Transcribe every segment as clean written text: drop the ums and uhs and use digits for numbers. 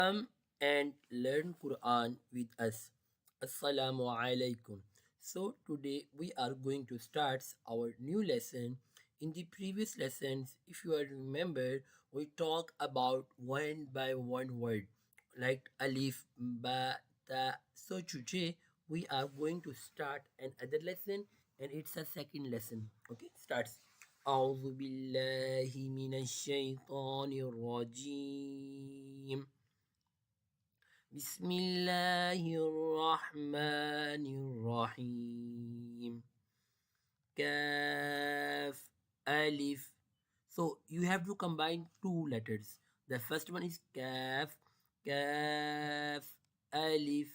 Come and learn Quran with us. Assalamu alaikum. So today we are going to start our new lesson. In the previous lessons, if you remember, we talk about one by one word like Alif Ba Ta. So today we are going to start another lesson and it's a second lesson. Okay, starts. أعوذ بالله من الشيطان الرجيم بسم الله الرحمن الرحيم Kaf Alif. So you have to combine two letters. The first one is Kaf, Kaf Alif,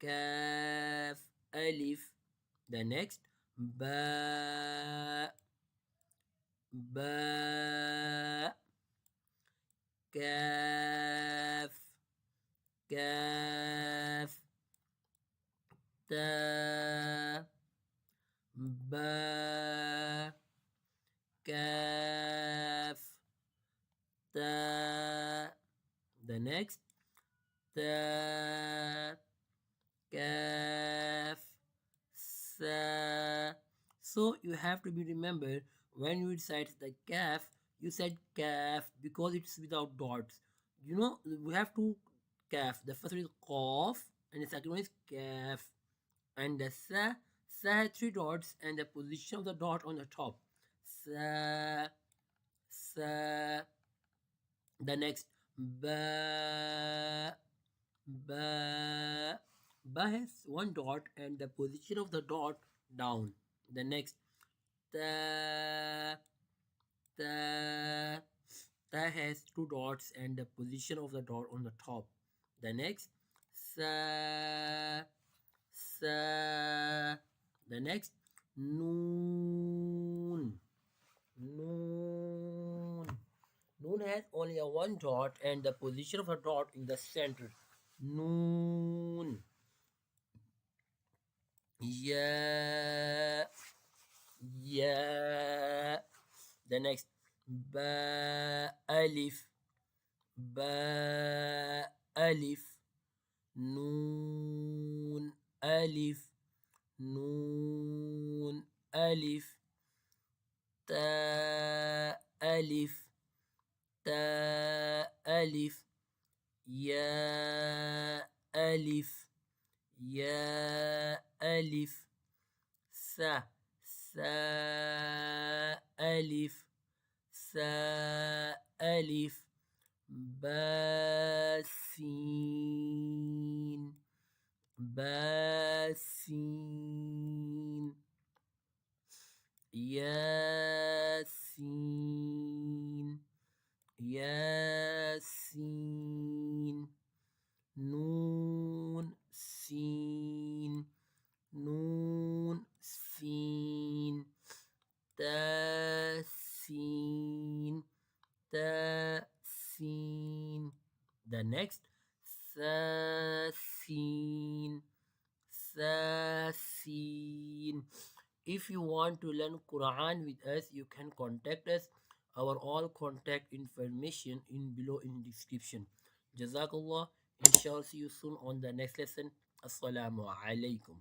Kaf Alif. The next Ba, Ba, Kaf, Kaf, Ta, Ba, Kaf, Ta. The next Ta, Kaf, Sa. So you have to be remember when you recite the kaf, you said kaf because it's without dots. You know we have two kaf. The first one is qaf and the second one is kaf. And the sa has three dots and the position of the dot on the top. Sa, sa. The next ba, ba. Ba has one dot and the position of the dot down. The next ta, ta. Ta has two dots and the position of the dot on the top. The next sa, sa. The next noon, noon. Noon has only a one dot and the position of the dot in the center. Noon. Yeah. Yeah. The next ba alif, ba alif, noon alif, noon alif, ta alif, ta alif, ya alif, ya alif, sa, sa alif, sa alif, basin, basin, yasin, yasin, noon sin, noon sin, tasin, tasin. The next sasin, sasin. If you want to learn Quran with us, you can contact us. Our all contact information in below in description. Jazakallah. Inshallah, see you soon on the next lesson. Assalamu alaikum.